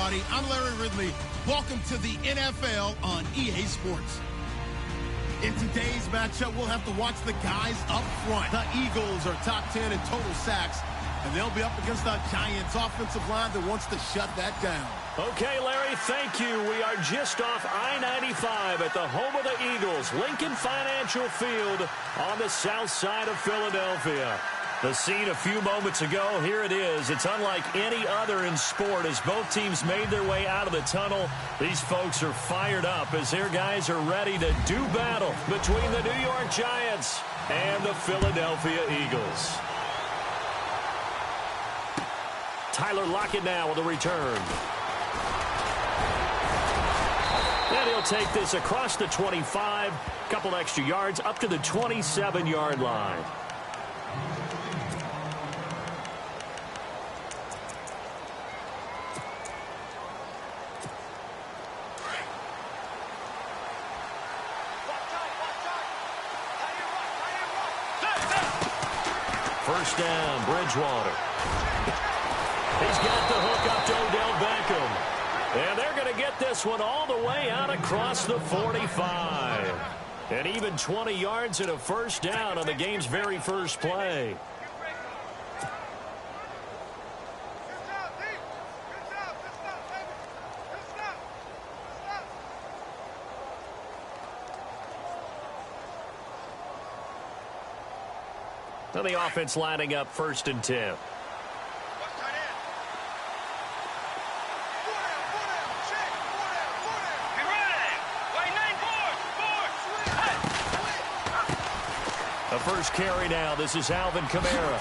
everybody. I'm Larry Ridley. Welcome to the NFL on EA Sports. In today's matchup, we'll have to watch the guys up front. The Eagles are top 10 in total sacks, and they'll be up against the Giants offensive line that wants to shut that down. Okay, Larry, thank you. We are just off I-95 at the home of the Eagles, Lincoln Financial Field on the south side of Philadelphia. The scene a few moments ago, here it is. It's unlike any other in sport as both teams made their way out of the tunnel. These folks are fired up as their guys are ready to do battle between the New York Giants and the Philadelphia Eagles. Tyler Lockett now with a return. And he'll take this across the 25, couple extra yards up to the 27-yard line. First down, Bridgewater. He's got the hook up to Odell Beckham. And they're going to get this one all the way out across the 45. And even 20 yards and a first down on the game's very first play. Now the offense lining up 1st and 10. The first carry now. This is Alvin Kamara.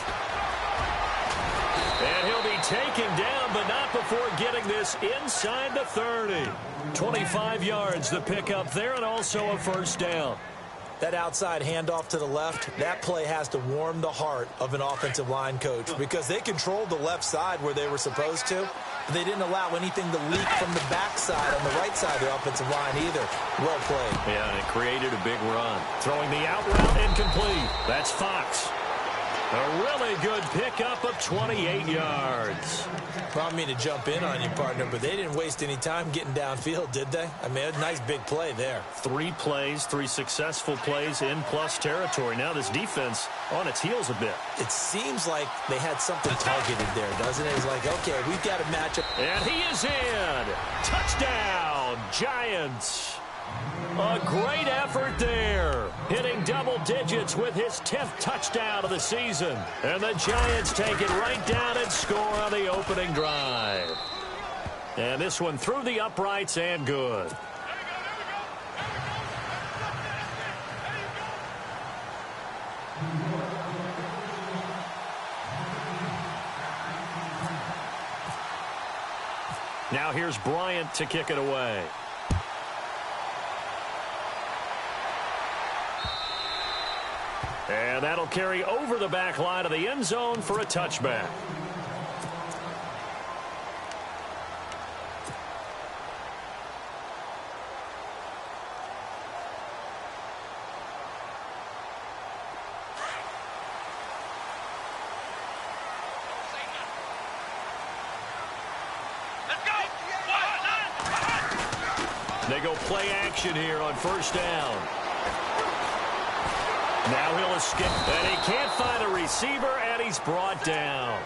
And he'll be taken down, but not before getting this inside the 30. 25 yards, the pickup there, and also a first down. That outside handoff to the left, that play has to warm the heart of an offensive line coach because they controlled the left side where they were supposed to, but they didn't allow anything to leak from the backside on the right side of the offensive line either. Well played. Yeah, and it created a big run. Throwing the out route incomplete. That's Fox. A really good pickup of 28 yards. Well, I don't mean to jump in on you, partner, but they didn't waste any time getting downfield, did they? I mean, a nice big play there. 3 plays, 3 successful plays in plus territory. Now this defense on its heels a bit. It seems like they had something targeted there, doesn't it? It's like, okay, we've got a matchup. And he is in. Touchdown, Giants. A great effort there, hitting double digits with his 10th touchdown of the season. And the Giants take it right down and score on the opening drive. And this one through the uprights and good. Now here's Bryant to kick it away. And that'll carry over the back line of the end zone for a touchback. They go play action here on first down. Now he'll escape, and he can't find a receiver, and he's brought down.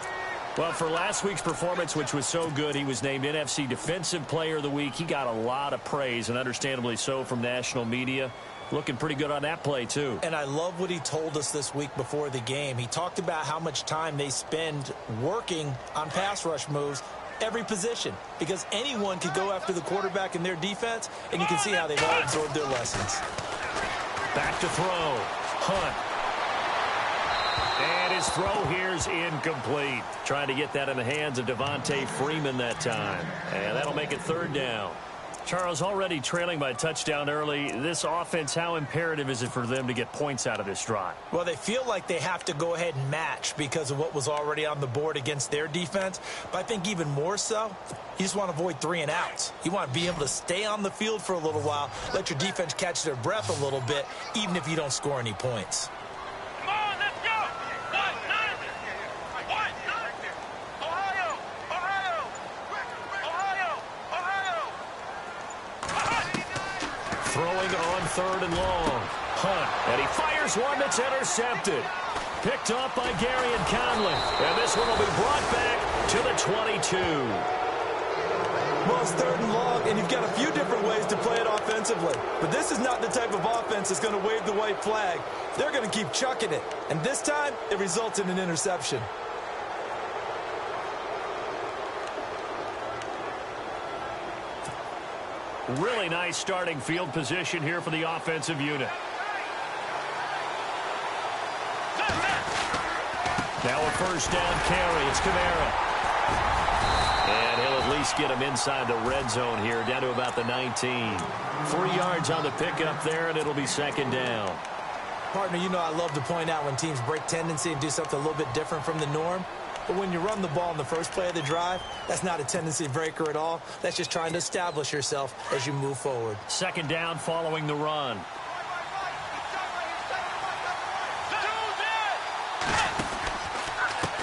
Well, for last week's performance, which was so good, he was named NFC Defensive Player of the Week. He got a lot of praise, and understandably so, from national media. Looking pretty good on that play, too. And I love what he told us this week before the game. He talked about how much time they spend working on pass rush moves, every position, because anyone could go after the quarterback in their defense, and you can see how they've all absorbed their lessons. Back to throw. Hunt. And his throw here's incomplete. Trying to get that in the hands of Devontae Freeman that time. And that'll make it 3rd down. Charles, already trailing by a touchdown early. This offense, how imperative is it for them to get points out of this drive? Well, they feel like they have to go ahead and match because of what was already on the board against their defense. But I think even more so, you just want to avoid 3 and outs. You want to be able to stay on the field for a little while, let your defense catch their breath a little bit, even if you don't score any points. Come on, let's go! Ohio! Ohio! Ohio! 3rd and long. Hunt, and he fires one that's intercepted. Picked up by Gary and Conley. And this one will be brought back to the 22. Well, it's 3rd and long, and you've got a few different ways to play it offensively. But this is not the type of offense that's going to wave the white flag. They're going to keep chucking it. And this time, it results in an interception. Really nice starting field position here for the offensive unit. Now a 1st down carry. It's Kamara. And he'll at least get him inside the red zone here, down to about the 19. 3 yards on the pickup there, and it'll be 2nd down. Partner, you know I love to point out when teams break tendency and do something a little bit different from the norm. But when you run the ball in the first play of the drive, that's not a tendency breaker at all. That's just trying to establish yourself as you move forward. 2nd down following the run.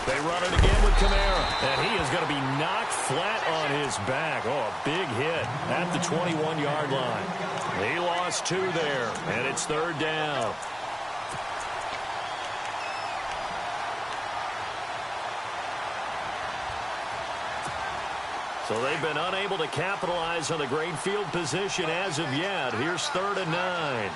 They run it again with Kamara, and he is going to be knocked flat on his back. Oh, a big hit at the 21-yard line. He lost 2 there, and it's 3rd down. So they've been unable to capitalize on the great field position as of yet. Here's 3rd and 9.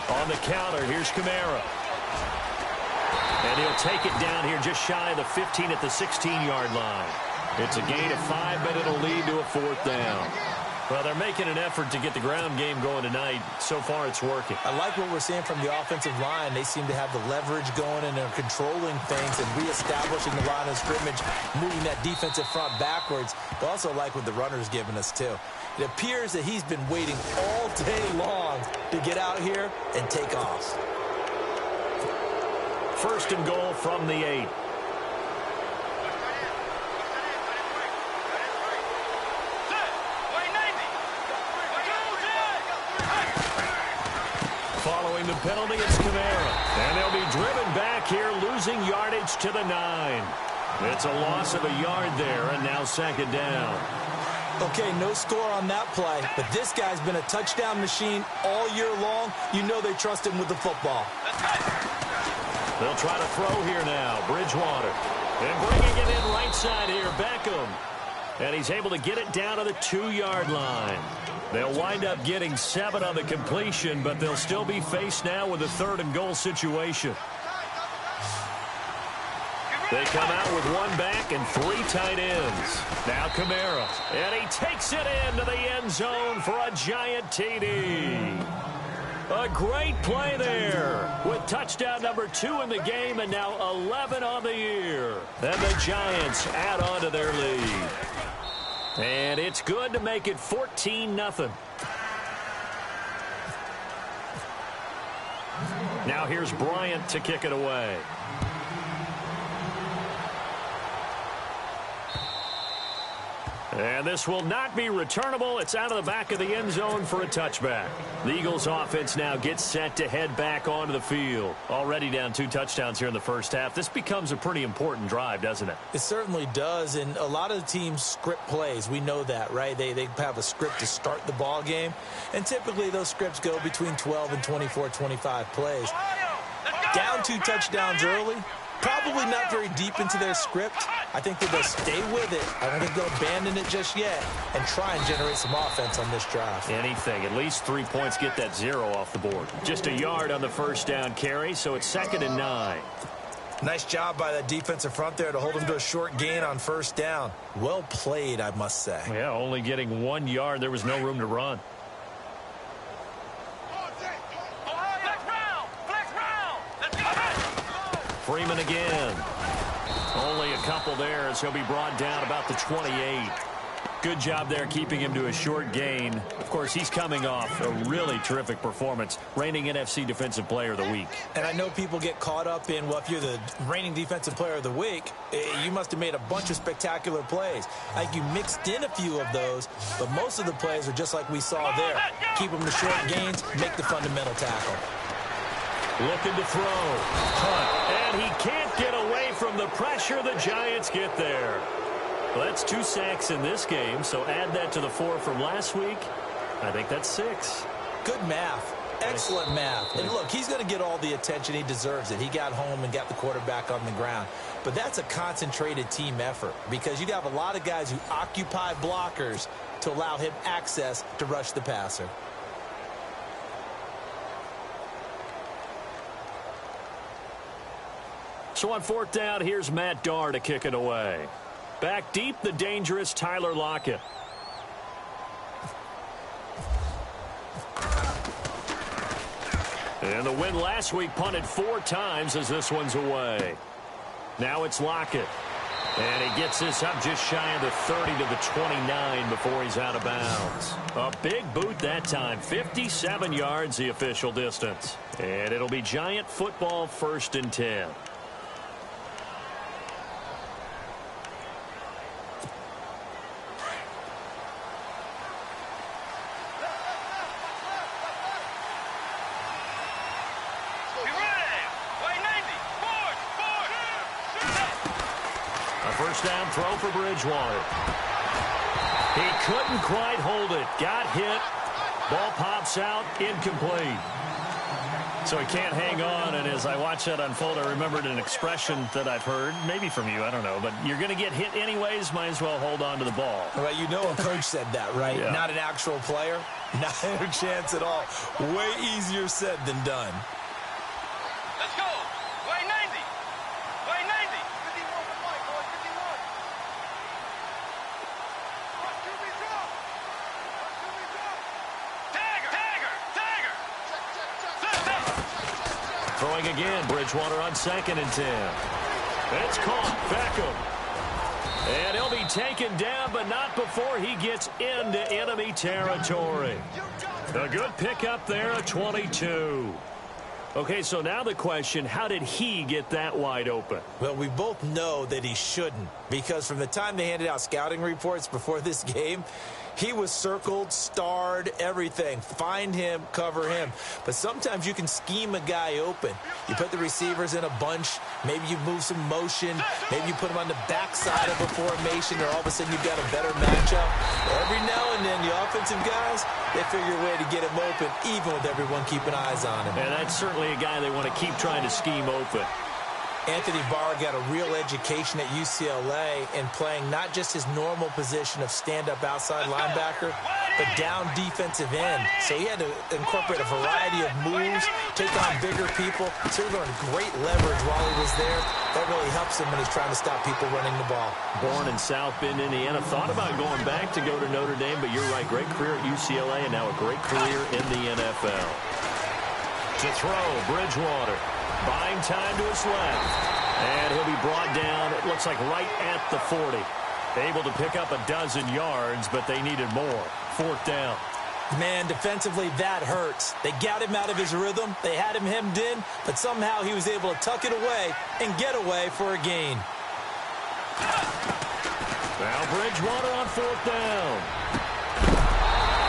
On the counter, here's Kamara. And he'll take it down here just shy of the 15 at the 16-yard line. It's a gain of 5, but it'll lead to a 4th down. Well, they're making an effort to get the ground game going tonight. So far, it's working. I like what we're seeing from the offensive line. They seem to have the leverage going, and they're controlling things and reestablishing the line of scrimmage, moving that defensive front backwards. But also like what the runner's giving us, too. It appears that he's been waiting all day long to get out here and take off. 1st and goal from the 8. Following the penalty, it's Kamara. And they'll be driven back here, losing yardage to the 9. It's a loss of a yard there, and now 2nd down. Okay, no score on that play, but this guy's been a touchdown machine all year long. You know they trust him with the football. They'll try to throw here now. Bridgewater. And bringing it in right side here, Beckham. And he's able to get it down to the 2-yard line. They'll wind up getting 7 on the completion, but they'll still be faced now with a 3rd and goal situation. They come out with 1 back and 3 tight ends. Now Kamara. And he takes it into the end zone for a giant TD. A great play there with touchdown number 2 in the game and now 11 on the year. And the Giants add on to their lead. And it's good to make it 14-0. Now here's Bryant to kick it away. And this will not be returnable. It's out of the back of the end zone for a touchback. The Eagles offense now gets set to head back onto the field. Already down 2 touchdowns here in the first half. This becomes a pretty important drive, doesn't it? It certainly does, and a lot of the teams script plays. We know that, right? They have a script to start the ball game, and typically those scripts go between 12 and 24, 25 plays. Down 2 touchdowns early. Probably not very deep into their script. I think that they'll stay with it. I don't think they'll abandon it just yet and try and generate some offense on this drive. Anything. At least 3 points, get that 0 off the board. Just a yard on the 1st down carry, so it's 2nd and 9. Nice job by that defensive front there to hold them to a short gain on 1st down. Well played, I must say. Yeah, only getting 1 yard. There was no room to run. Freeman again. Only a couple there as he'll be brought down about the 28. Good job there keeping him to a short gain. Of course, he's coming off a really terrific performance, reigning NFC Defensive Player of the Week. And I know people get caught up in, well, if you're the reigning Defensive Player of the Week, you must have made a bunch of spectacular plays. I think you mixed in a few of those, but most of the plays are just like we saw there. Keep them to short gains, make the fundamental tackle. Looking to throw. Hunt. And he can't get away from the pressure. The Giants get there. Well, that's 2 sacks in this game, so add that to the 4 from last week. I think that's 6. Good math. Excellent math. And look, he's going to get all the attention. He deserves it. He got home and got the quarterback on the ground. But that's a concentrated team effort because you have a lot of guys who occupy blockers to allow him access to rush the passer. So on 4th down, here's Matt Darr to kick it away. Back deep, the dangerous Tyler Lockett. And the win last week punted 4 times as this one's away. Now it's Lockett. And he gets this up just shy of the 30 to the 29 before he's out of bounds. A big boot that time. 57 yards the official distance. And it'll be Giant football 1st and 10. First down throw for Bridgewater. He couldn't quite hold it. Got hit. Ball pops out. Incomplete. So he can't hang on. And as I watch that unfold, I remembered an expression that I've heard, maybe from you, I don't know. But you're going to get hit anyways. Might as well hold on to the ball. Well, you know a coach said that, right? Yeah. Not an actual player. Not a chance at all. Way easier said than done. Let's go. Way 90. Way 90. 51 for Mike, boy. 51. Tagger. Throwing again. Bridgewater on 2nd and 10. It's caught. Beckham. And he'll be taken down, but not before he gets into enemy territory. A good pickup there, a 22. Okay, so now the question, how did he get that wide open? Well, we both know that he shouldn't because from the time they handed out scouting reports before this game, he was circled, starred, everything. Find him, cover him. But sometimes you can scheme a guy open. You put the receivers in a bunch. Maybe you move some motion. Maybe you put them on the backside of a formation, or all of a sudden you've got a better matchup. Every now and then, the offensive guys, they figure a way to get him open, even with everyone keeping eyes on him. And that's certainly a guy they want to keep trying to scheme open. Anthony Barr got a real education at UCLA in playing not just his normal position of stand-up outside linebacker, but down defensive end. So he had to incorporate a variety of moves, take on bigger people. So he learned great leverage while he was there. That really helps him when he's trying to stop people running the ball. Born in South Bend, Indiana. Thought about going back to go to Notre Dame, but you're right. Great career at UCLA and now a great career in the NFL. To throw, Bridgewater. Buying time to his left. And he'll be brought down, it looks like right at the 40. Able to pick up a dozen yards, but they needed more. 4th down. Man, defensively, that hurts. They got him out of his rhythm. They had him hemmed in, but somehow he was able to tuck it away and get away for a gain. Now Bridgewater on 4th down.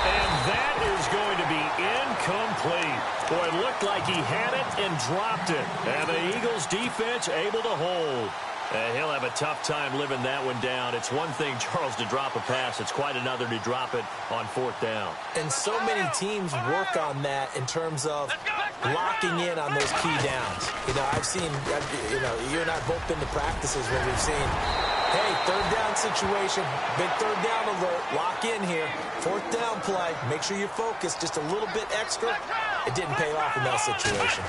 And that is going to be incomplete. Boy, it looked like he had it and dropped it. And the Eagles defense able to hold. And he'll have a tough time living that one down. It's one thing, Charles, to drop a pass. It's quite another to drop it on 4th down. And so many teams work on that in terms of locking in on those key downs. You know, I've seen, you know, you and I both been to practices where we've seen, hey, 3rd down situation, big 3rd down alert, lock in here. 4th down play, make sure you're focused just a little bit extra. It didn't pay off in that situation.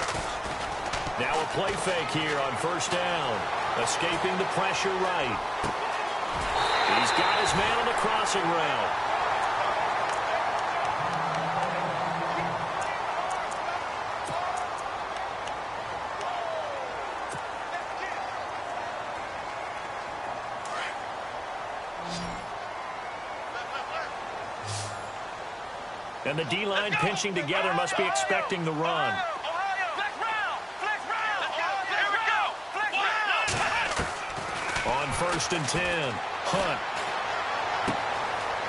Now a play fake here on 1st down. Escaping the pressure right. He's got his man on the crossing route. And the D-line pinching together must be expecting the run. On 1st and 10, Hunt.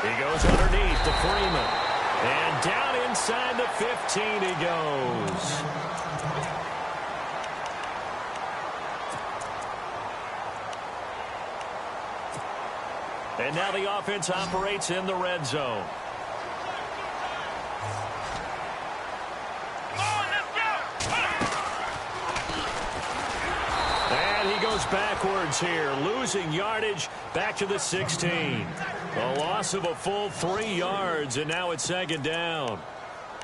He goes underneath to Freeman. And down inside the 15 he goes. And now the offense operates in the red zone. And he goes backwards here, losing yardage back to the 16. A loss of a full 3 yards, and now it's second down.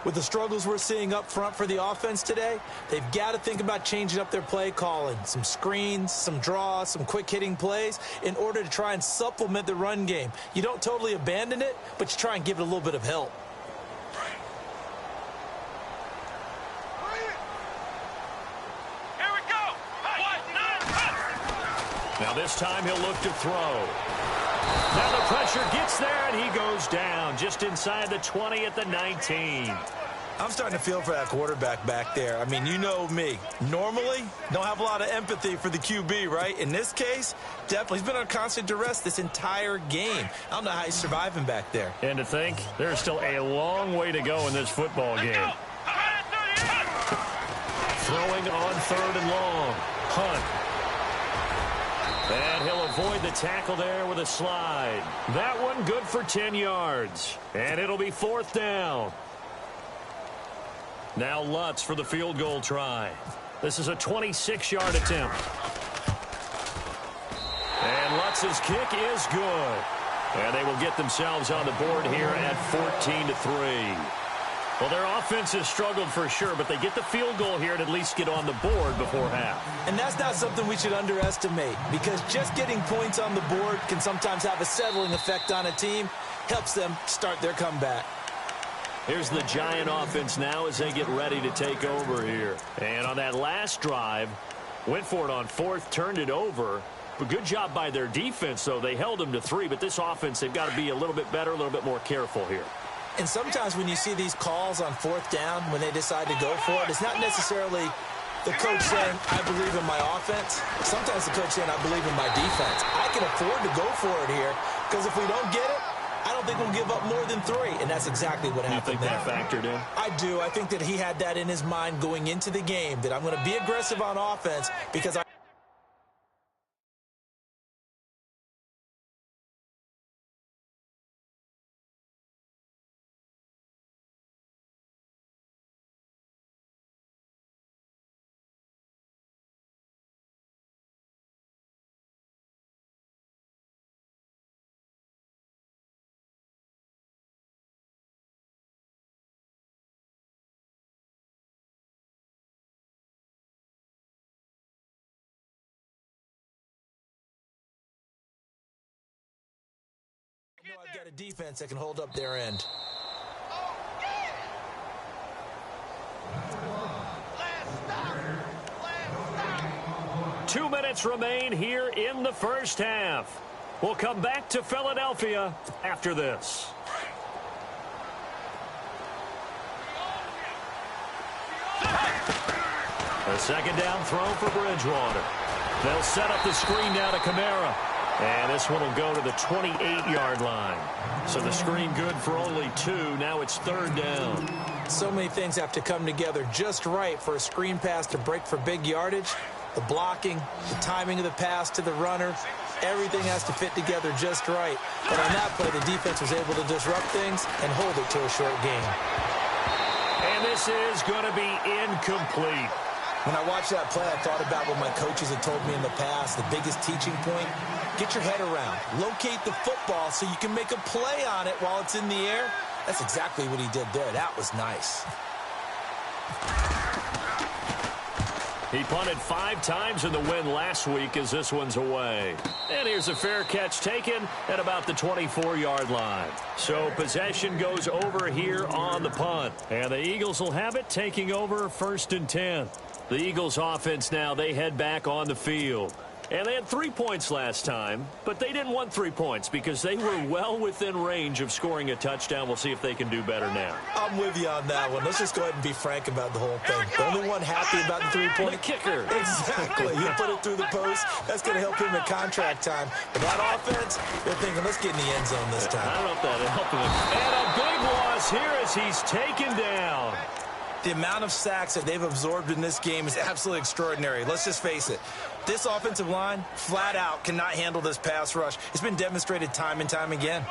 With the struggles we're seeing up front for the offense today, they've got to think about changing up their play calling. Some screens, some draws, some quick-hitting plays in order to try and supplement the run game. You don't totally abandon it, but you try and give it a little bit of help. Here we go. Now this time he'll look to throw. Now the pressure gets there, and he goes down just inside the 20 at the 19. I'm starting to feel for that quarterback back there. I mean, you know me. Normally, don't have a lot of empathy for the QB, right? In this case, definitely. He's been on constant duress this entire game. I don't know how he's surviving back there. And to think, there's still a long way to go in this football game. Throwing on 3rd and long. Hunt. And he'll avoid the tackle there with a slide. That one good for 10 yards. And it'll be 4th down. Now Lutz for the field goal try. This is a 26-yard attempt. And Lutz's kick is good. And they will get themselves on the board here at 14-3. Well, their offense has struggled for sure, but they get the field goal here and at least get on the board before half. And that's not something we should underestimate, because just getting points on the board can sometimes have a settling effect on a team. Helps them start their comeback. Here's the Giant offense now as they get ready to take over here. And on that last drive, went for it on 4th, turned it over. But good job by their defense, though. They held them to 3, but this offense, they've got to be a little bit better, a little bit more careful here. And sometimes when you see these calls on 4th down, when they decide to go for it, it's not necessarily the coach saying, I believe in my offense. Sometimes the coach saying, I believe in my defense. I can afford to go for it here, because if we don't get it, I don't think we'll give up more than 3, and that's exactly what happened. You think that factored in? I do. I think that he had that in his mind going into the game, that I'm going to be aggressive on offense because I... You know I've got a defense that can hold up their end. 2 minutes remain here in the first half. We'll come back to Philadelphia after this. A second down throw for Bridgewater. They'll set up the screen down to Kamara. And this one will go to the 28-yard line. So the screen good for only 2. Now it's 3rd down. So many things have to come together just right for a screen pass to break for big yardage. The blocking, the timing of the pass to the runner, everything has to fit together just right. But on that play, the defense was able to disrupt things and hold it to a short gain. And this is going to be incomplete. When I watched that play, I thought about what my coaches had told me in the past. The biggest teaching point, get your head around. Locate the football so you can make a play on it while it's in the air. That's exactly what he did there. That was nice. He punted 5 times in the win last week as this one's away. And here's a fair catch taken at about the 24-yard line. So possession goes over here on the punt. And the Eagles will have it, taking over 1st and 10. The Eagles offense now, they head back on the field. And they had 3 points last time, but they didn't want 3 points because they were well within range of scoring a touchdown. We'll see if they can do better now. I'm with you on that one. Let's just go ahead and be frank about the whole thing. The only one happy about the 3-point. The kicker. Exactly. You put it through the post. That's going to help him in contract time. But that offense, they're thinking, let's get in the end zone this time. I don't know if that'll help him. And a big loss here as he's taken down. The amount of sacks that they've absorbed in this game is absolutely extraordinary. Let's just face it. This offensive line, flat out, cannot handle this pass rush. It's been demonstrated time and time again.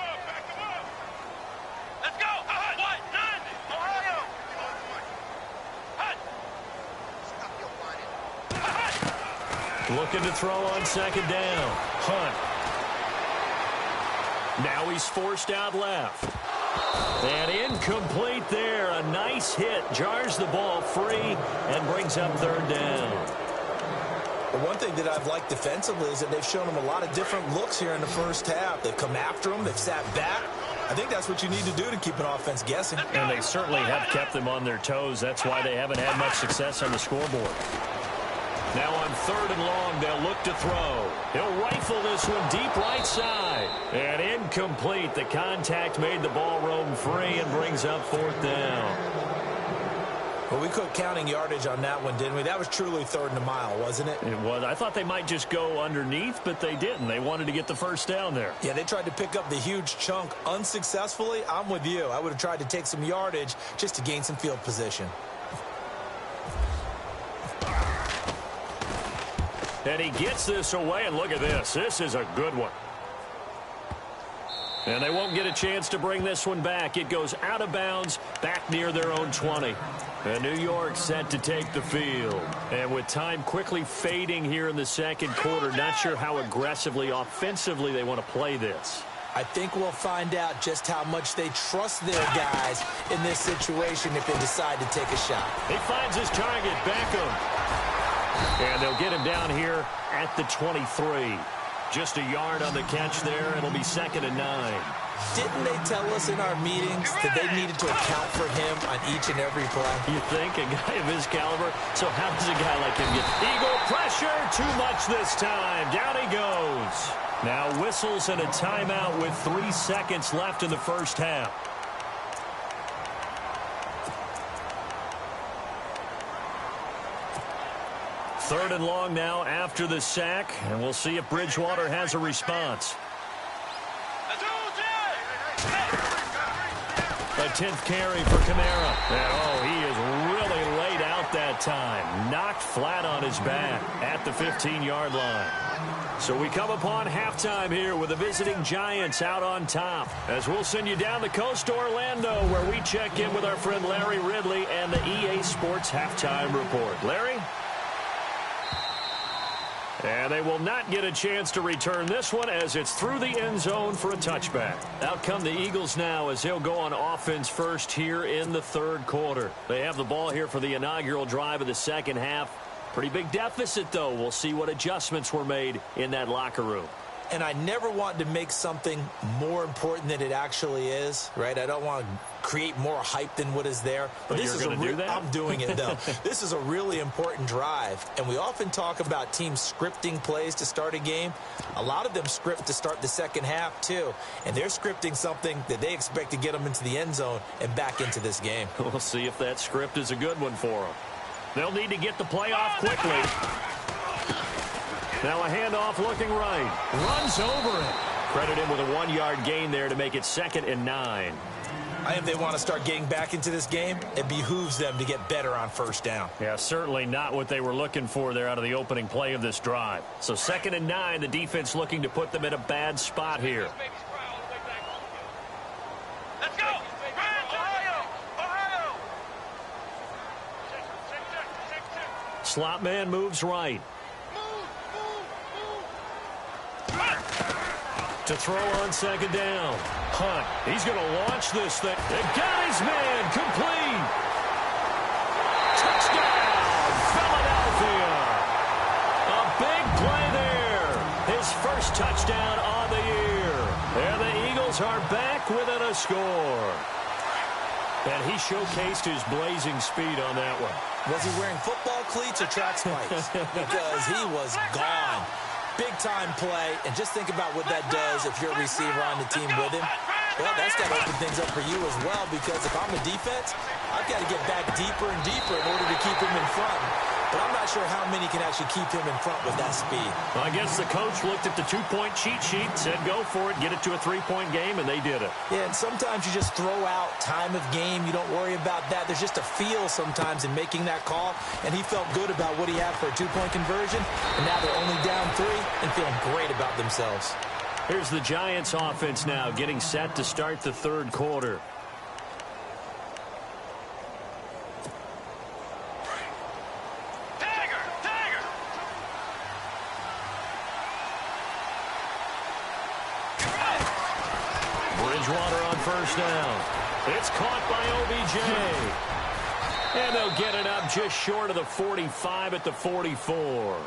Let's go. What? 90. Ohio. Looking to throw on second down. Hunt. Now he's forced out left. And incomplete there. A nice hit. Jars the ball free and brings up third down. The one thing that I've liked defensively is that they've shown him a lot of different looks here in the first half. They've come after him. They've sat back. I think that's what you need to do to keep an offense guessing. And they certainly have kept them on their toes. That's why they haven't had much success on the scoreboard. Now on third and long, they'll look to throw. He'll rifle this one deep right side. And incomplete. The contact made the ball roam free and brings up fourth down. Well, we quit counting yardage on that one, didn't we? That was truly third and a mile, wasn't it? It was. I thought they might just go underneath, but they didn't. They wanted to get the first down there. Yeah, they tried to pick up the huge chunk unsuccessfully. I'm with you. I would have tried to take some yardage just to gain some field position. And he gets this away, and look at this. This is a good one. And they won't get a chance to bring this one back. It goes out of bounds, back near their own 20. And New York set to take the field. And with time quickly fading here in the second quarter, not sure how aggressively, offensively they want to play this. I think we'll find out just how much they trust their guys in this situation if they decide to take a shot. He finds his target, Beckham. And they'll get him down here at the 23. Just a yard on the catch there. It'll be 2nd and 9. Didn't they tell us in our meetings that they needed to account for him on each and every play? You think? A guy of his caliber? So how does a guy like him get? Eagle pressure. Too much this time. Down he goes. Now whistles and a timeout with 3 seconds left in the first half. Third and long now after the sack, and we'll see if Bridgewater has a response. A 10th carry for Kamara. And, oh, he is really laid out that time. Knocked flat on his back at the 15-yard line. So we come upon halftime here with the visiting Giants out on top. As we'll send you down the coast to Orlando, where we check in with our friend Larry Ridley and the EA Sports Halftime Report. Larry? And they will not get a chance to return this one as it's through the end zone for a touchback. Out come the Eagles now as they'll go on offense first here in the third quarter. They have the ball here for the inaugural drive of the second half. Pretty big deficit, though. We'll see what adjustments were made in that locker room. And I never want to make something more important than it actually is, right? I don't want to create more hype than what is there. But this is going to do that? I'm doing it, though. This is a really important drive. And we often talk about teams scripting plays to start a game. A lot of them script to start the second half, too. And they're scripting something that they expect to get them into the end zone and back into this game. We'll see if that script is a good one for them. They'll need to get the play off quickly. Now a handoff looking right. Runs over it. Credit him with a 1-yard gain there to make it 2nd and 9. I think if they want to start getting back into this game, it behooves them to get better on first down. Yeah, certainly not what they were looking for there out of the opening play of this drive. So 2nd and 9, the defense looking to put them in a bad spot here. Let's go. Ohio. Ohio. Slot man moves right. To throw on second down. Hunt. He's going to launch this thing. They got his man. Complete. Touchdown, Philadelphia. A big play there. His first touchdown on the year. And the Eagles are back within a score. And he showcased his blazing speed on that one. Was he wearing football cleats or track spikes? Because he was gone. Big-time play, and just think about what that does if you're a receiver on the team with him. Well, that's got to open things up for you as well, because if I'm a defense, I've got to get back deeper and deeper in order to keep him in front. but I'm not sure how many can actually keep him in front with that speed. Well, I guess the coach looked at the two-point cheat sheet, said go for it, get it to a three-point game, and they did it. Yeah, and sometimes you just throw out time of game. You don't worry about that. There's just a feel sometimes in making that call, and he felt good about what he had for a two-point conversion, and now they're only down 3 and feeling great about themselves. Here's the Giants offense now, getting set to start the third quarter. Bridgewater on first down. It's caught by OBJ. And they'll get it up just short of the 45 at the 44.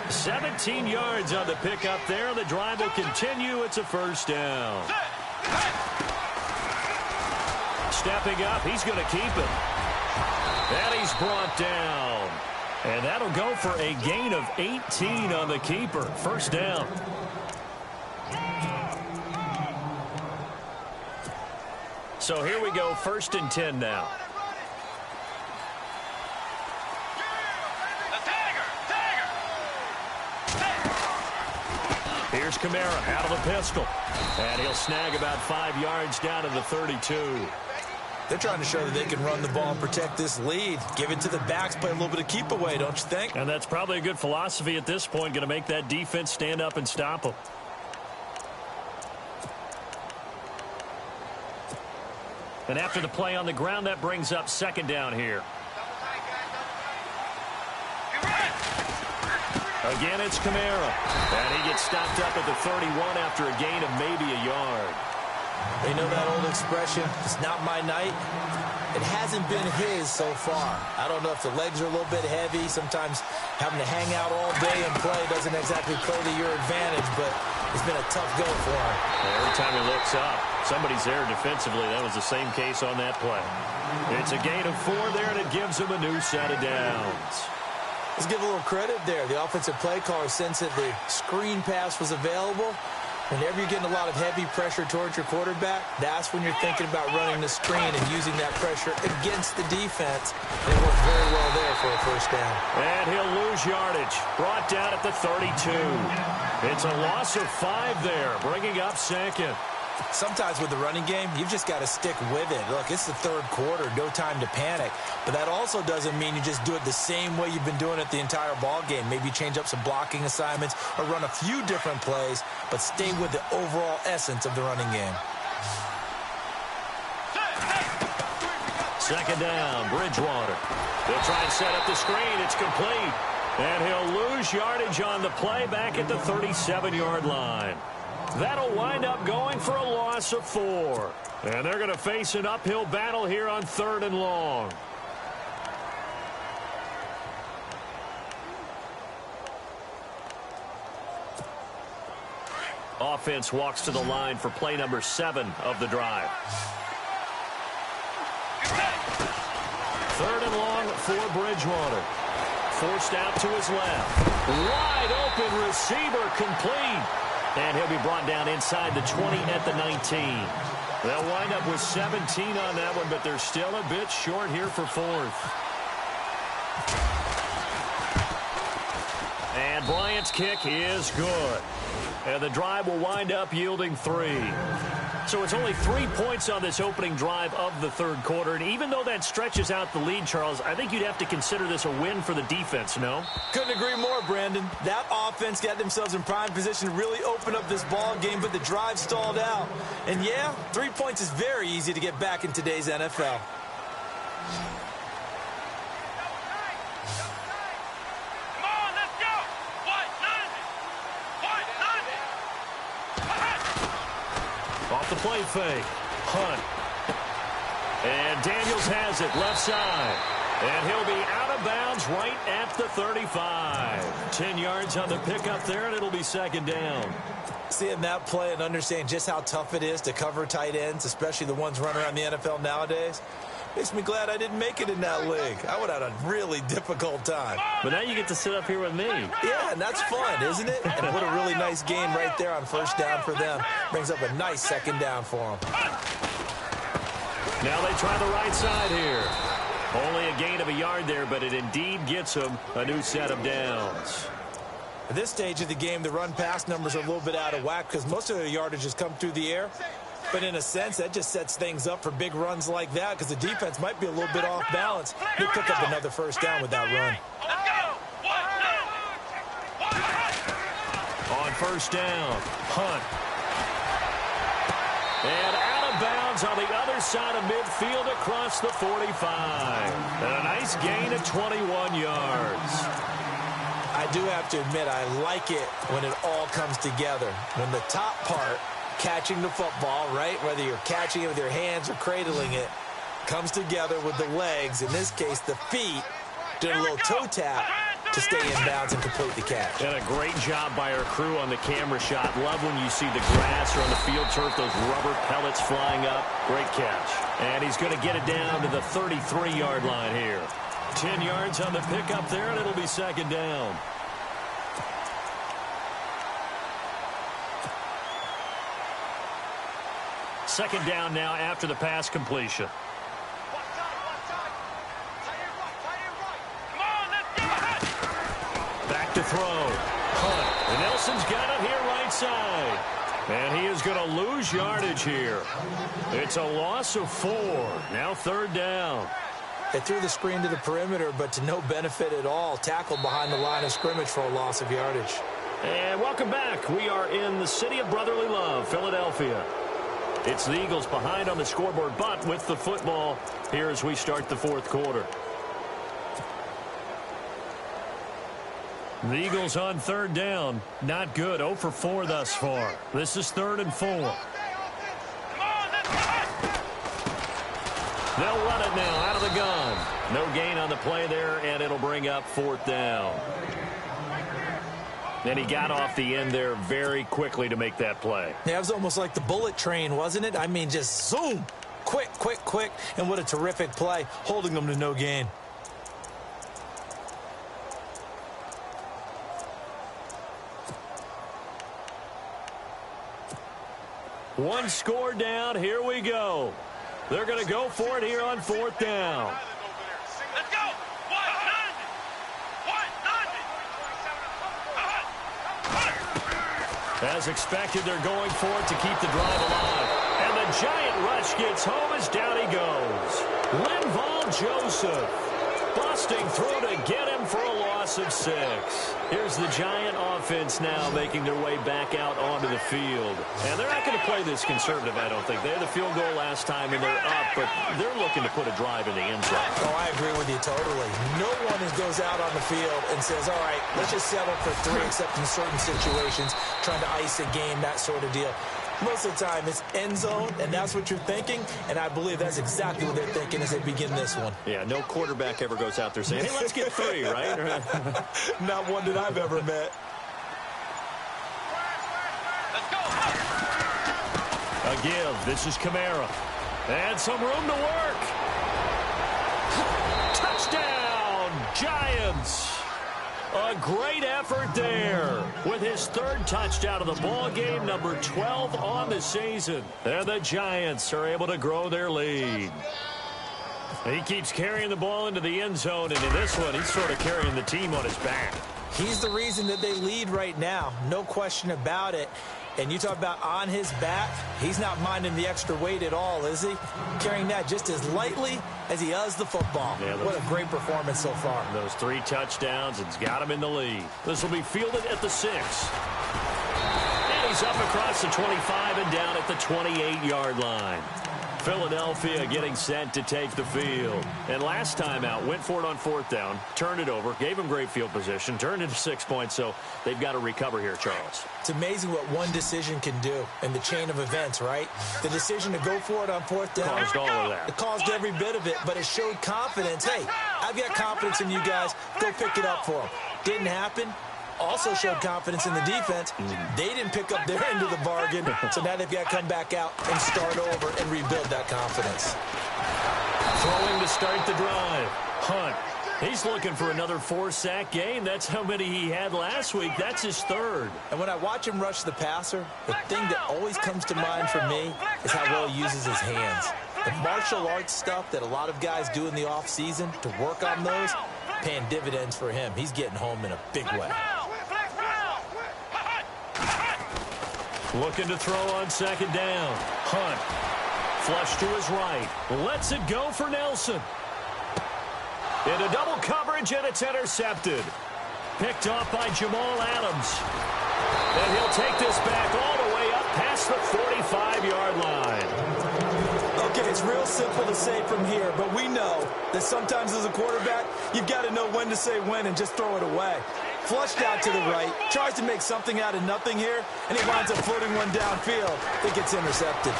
17 yards on the pickup there. The drive will continue. It's a first down. Stepping up, he's going to keep it. And he's brought down. And that'll go for a gain of 18 on the keeper. First down. So here we go, 1st and 10 now. Here's Kamara out of the pistol. And he'll snag about 5 yards down to the 32. They're trying to show that they can run the ball and protect this lead. Give it to the backs, play a little bit of keep away, don't you think? And that's probably a good philosophy at this point, going to make that defense stand up and stop them. And after the play on the ground, that brings up 2nd down here. Again, it's Kamara. And he gets stopped up at the 31 after a gain of maybe a yard. You know that old expression, it's not my night? It hasn't been his so far. I don't know if the legs are a little bit heavy. Sometimes having to hang out all day and play doesn't exactly play to your advantage, but it's been a tough go for him. Every time he looks up, somebody's there defensively. That was the same case on that play. It's a gain of 4 there, and it gives him a new set of downs. Let's give a little credit there. The offensive play caller sensed that the screen pass was available. Whenever you're getting a lot of heavy pressure towards your quarterback, that's when you're thinking about running the screen and using that pressure against the defense. And it worked very well there for a first down. And he'll lose yardage. Brought down at the 32. It's a loss of 5 there, bringing up 2nd. Sometimes with the running game, you've just got to stick with it. Look, it's the 3rd quarter, no time to panic. But that also doesn't mean you just do it the same way you've been doing it the entire ball game. Maybe change up some blocking assignments or run a few different plays, but stay with the overall essence of the running game. 2nd down, Bridgewater. They'll try and set up the screen. It's complete. And he'll lose yardage on the play back at the 37-yard line. That'll wind up going for a loss of 4. And they're going to face an uphill battle here on 3rd and long. Offense walks to the line for play number 7 of the drive. 3rd and long for Bridgewater. Forced out to his left. Wide open receiver complete. And he'll be brought down inside the 20 at the 19. They'll wind up with 17 on that one, but they're still a bit short here for 4th. And Bryant's kick is good. And the drive will wind up yielding 3. So it's only 3 points on this opening drive of the 3rd quarter. And even though that stretches out the lead, Charles, I think you'd have to consider this a win for the defense, no? Couldn't agree more, Brandon. That offense got themselves in prime position to really open up this ball game, but the drive stalled out. And yeah, 3 points is very easy to get back in today's NFL. Off the play fake. Hunt. And Daniels has it left side. And he'll be out of bounds right at the 35. 10 yards on the pickup there, and it'll be 2nd down. Seeing that play and understanding just how tough it is to cover tight ends, especially the ones running around the NFL nowadays, makes me glad I didn't make it in that league. I would have had a really difficult time. But now you get to sit up here with me. Yeah, and that's fun, isn't it? And what a really nice game right there on first down for them. Brings up a nice 2nd down for them. Now they try the right side here. Only a gain of a yard there, but it indeed gets him a new set of downs. At this stage of the game, the run-pass numbers are a little bit out of whack because most of the yardage has come through the air. But in a sense, that just sets things up for big runs like that because the defense might be a little bit off balance. He'll pick up another first down with that run. On first down, Hunt. And out of bounds on the other side of midfield across the 45. And a nice gain of 21 yards. I do have to admit, I like it when it all comes together. When the top part, catching the football, right, whether you're catching it with your hands or cradling it, comes together with the legs, in this case the feet, doing a little toe tap to stay in bounds and complete the catch. And a great job by our crew on the camera shot. Love when you see the grass or on the field turf, those rubber pellets flying up. Great catch. And he's going to get it down to the 33-yard line here. 10 yards on the pickup there, and it'll be second down. Second down now after the pass completion. Back to throw. Hunt. And Nelson's got it here right side. And he is going to lose yardage here. It's a loss of 4. Now third down. They threw the screen to the perimeter, but to no benefit at all. Tackled behind the line of scrimmage for a loss of yardage. And welcome back. We are in the city of brotherly love, Philadelphia. It's the Eagles behind on the scoreboard, but with the football here as we start the fourth quarter. The Eagles on third down. Not good. 0 for 4 thus far. This is 3rd and 4. They'll run it now out of the gun. No gain on the play there, and it'll bring up 4th down. And he got off the end there very quickly to make that play. Yeah, it was almost like the bullet train, wasn't it? I mean, just zoom. Quick, quick, quick. And what a terrific play, holding them to no gain. One score down. Here we go. They're going to go for it here on 4th down. Let's go. As expected, they're going for it to keep the drive alive. And the giant rush gets home as down he goes. Linval Joseph busting through to get him for a loss of 6. Here's the Giant offense now making their way back out onto the field. And they're not going to play this conservative, I don't think. They had the field goal last time, and they're up, but they're looking to put a drive in the end zone. Oh, I agree with you totally. No one goes out on the field and says, all right, let's just settle for 3, except in certain situations, trying to ice a game, that sort of deal. Most of the time, it's end zone, and that's what you're thinking, and I believe that's exactly what they're thinking as they begin this one. Yeah, no quarterback ever goes out there saying, hey, let's get 3, right? Not one that I've ever met. Let's go. A give. This is Kamara. And some room to work. Touchdown, Giants. A great effort there with his 3rd touchdown of the ball game, number 12 on the season. And the Giants are able to grow their lead. He keeps carrying the ball into the end zone, and in this one, he's sort of carrying the team on his back. He's the reason that they lead right now, no question about it. And you talk about on his back, he's not minding the extra weight at all, is he? Carrying that just as lightly as he does the football. Yeah, what a great performance so far. Those 3 touchdowns, it's got him in the lead. This will be fielded at the 6. And he's up across the 25 and down at the 28-yard line. Philadelphia getting set to take the field. And last time out, went for it on 4th down, turned it over, gave him great field position, turned it to 6 points, so they've got to recover here, Charles. It's amazing what one decision can do in the chain of events, right? The decision to go for it on 4th down. Caused all of that. It caused every bit of it, but it showed confidence. Hey, I've got confidence in you guys. Go pick it up for them. Didn't happen. Also showed confidence in the defense. They didn't pick up their end of the bargain, so now they've got to come back out and start over and rebuild that confidence. Throwing to start the drive. Hunt. He's looking for another 4-sack game. That's how many he had last week. That's his 3rd. And when I watch him rush the passer, the thing that always comes to mind for me is how well he uses his hands. The martial arts stuff that a lot of guys do in the offseason to work on those, paying dividends for him. He's getting home in a big way. Looking to throw on second down. Hunt. Flush to his right. Lets it go for Nelson. Into double coverage, and it's intercepted. Picked off by Jamal Adams. And he'll take this back all the way up past the 45-yard line. Okay, it's real simple to say from here, but we know that sometimes as a quarterback, you've got to know when to say when and just throw it away. Flushed out to the right, tries to make something out of nothing here, and he winds up floating one downfield. I think it's intercepted.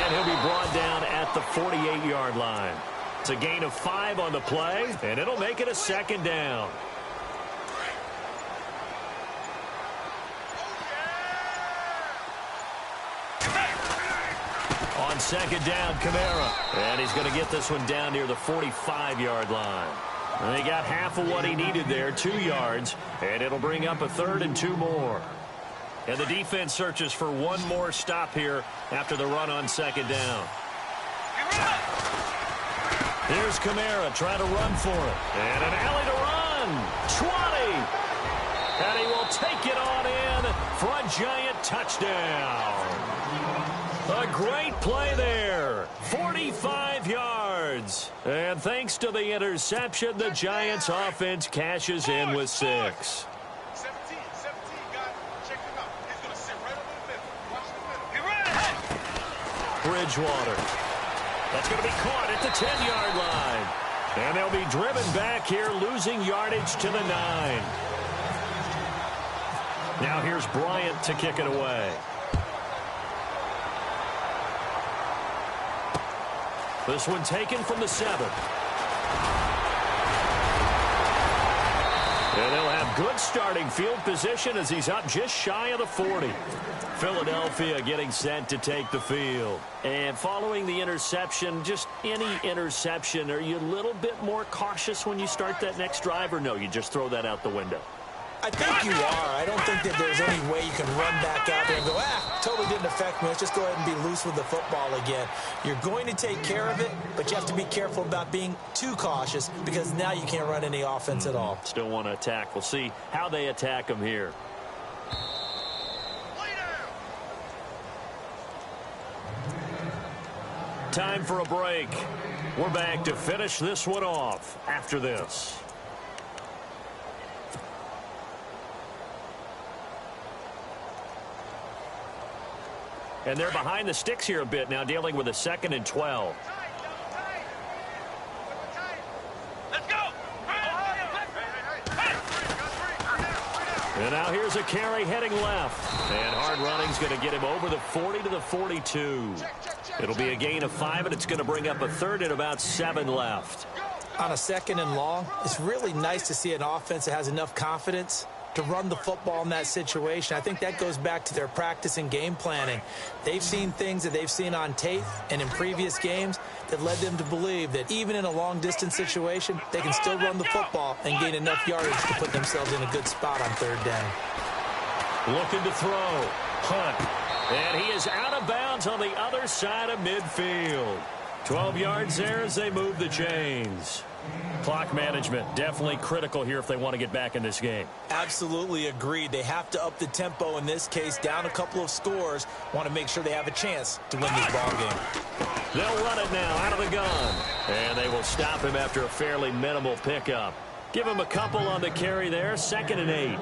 And he'll be brought down at the 48-yard line. It's a gain of 5 on the play, and it'll make it a second down. On second down, Kamara. And he's going to get this one down near the 45-yard line. And he got half of what he needed there, 2 yards, and it'll bring up a 3rd and 2 more. And the defense searches for one more stop here after the run on second down. Here's Kamara trying to run for it. And an alley to run. 20. And he will take it on in for a giant touchdown. A great play there. 45 yards. And thanks to the interception, the Giants offense cashes in with 6. Bridgewater. That's going to be caught at the 10-yard line. And they'll be driven back here, losing yardage to the 9. Now here's Bryant to kick it away. This one taken from the 7. And they'll have good starting field position as he's up just shy of the 40. Philadelphia getting set to take the field. And following the interception, just any interception, are you a little bit more cautious when you start that next drive, or no, you just throw that out the window? I think you are. I don't think that there's any way you can run back out there and go, totally didn't affect me. Let's just go ahead and be loose with the football again. You're going to take care of it, but you have to be careful about being too cautious because now you can't run any offense at all. Still want to attack. We'll see how they attack him here. Time for a break. We're back to finish this one off after this. And they're behind the sticks here a bit now, dealing with a 2nd and 12. Let's go! And now here's a carry heading left. And hard running's going to get him over the 40 to the 42. It'll be a gain of 5, and it's going to bring up a 3rd and about 7 left. On a 2nd and long, it's really nice to see an offense that has enough confidence to run the football in that situation. I think that goes back to their practice and game planning. They've seen things that they've seen on tape and in previous games that led them to believe that even in a long-distance situation, they can still run the football and gain enough yardage to put themselves in a good spot on 3rd down. Looking to throw. Hunt. And he is out of bounds on the other side of midfield. 12 yards there as they move the chains. Clock management definitely critical here if they want to get back in this game. Absolutely agreed. They have to up the tempo in this case, down a couple of scores. Want to make sure they have a chance to win this ball game. They'll run it now out of the gun. And they will stop him after a fairly minimal pickup. Give him a couple on the carry there. 2nd and 8.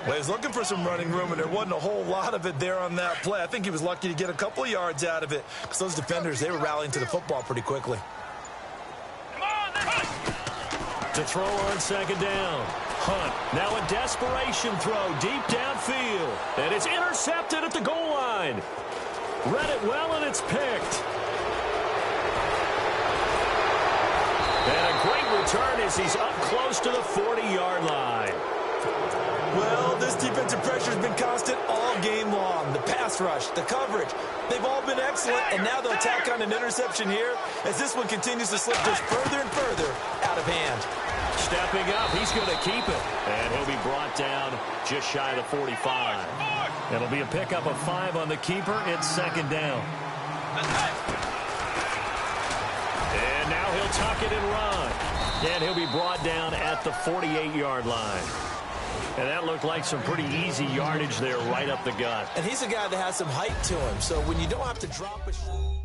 Well, he was looking for some running room, and there wasn't a whole lot of it there on that play. I think he was lucky to get a couple of yards out of it because those defenders, they were rallying to the football pretty quickly. To throw on second down. Hunt. Now a desperation throw deep downfield. And it's intercepted at the goal line. Read it well, and it's picked. And a great return as he's up close to the 40-yard line. Well, this defensive pressure has been constant all game long. The pass rush, the coverage, they've all been excellent, and now they'll tack on an interception here as this one continues to slip just further and further out of hand. Stepping up, he's going to keep it. And he'll be brought down just shy of the 45. It'll be a pickup of 5 on the keeper. It's 2nd down. And now he'll tuck it and run. And he'll be brought down at the 48-yard line. And that looked like some pretty easy yardage there right up the gut. And he's a guy that has some height to him, so when you don't have to drop a...